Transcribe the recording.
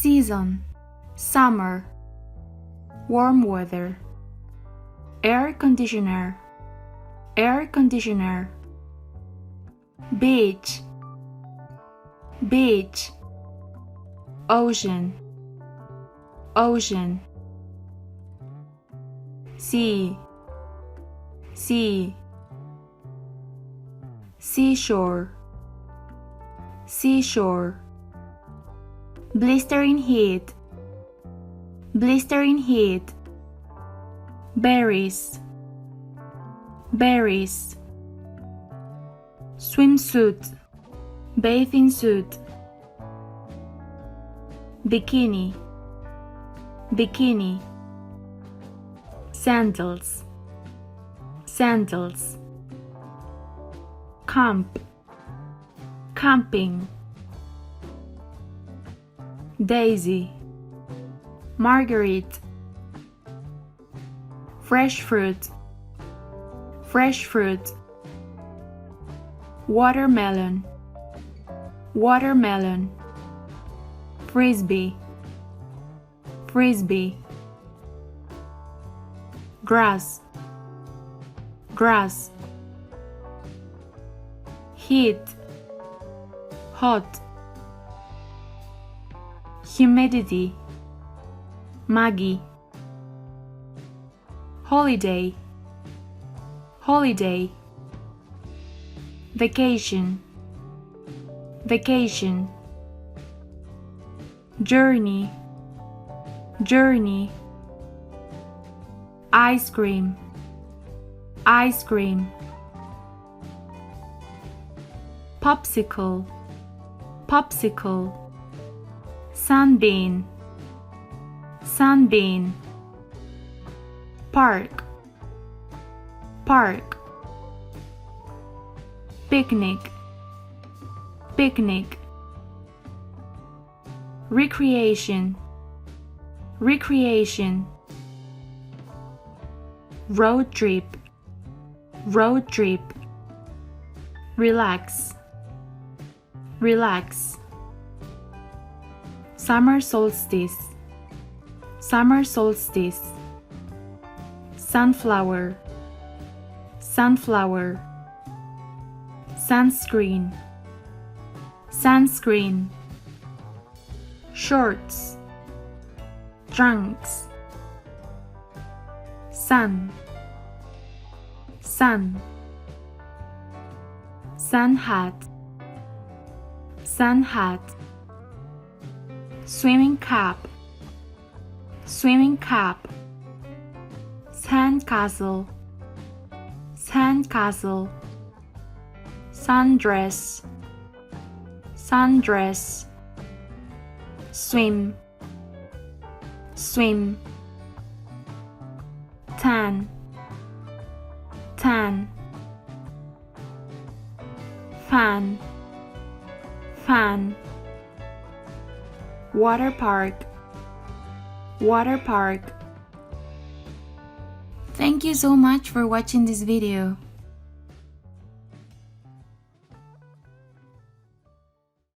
season, summer, warm weather, air conditioner, air conditioner, beach, beach, ocean, ocean, sea, sea, seashore, seashore, blistering heat, blistering heat, berries, berries, swimsuit, bathing suit, bikini, bikini, sandals, sandals, camp, camping, daisy, marguerite, fresh fruit, fresh fruit, watermelon, watermelon, frisbee, frisbee, grass, grass, heat, hot, humidity, muggy, holiday, holiday, vacation, vacation, journey, journey, ice cream, ice cream, popsicle, popsicle, sunbeam, sunbeam, park, park, picnic, picnic, recreation, recreation, road trip, road trip, relax, relax, summer solstice, summer solstice, sunflower, sunflower, sunscreen, sunscreen, shorts, trunks, sun, sun, sun hat, sun hat, swimming cap, swimming cap, sandcastle, sandcastle, sundress, sundress, swim, swim, tan, tan, fan, fan, water park, water park. Thank you so much for watching this video.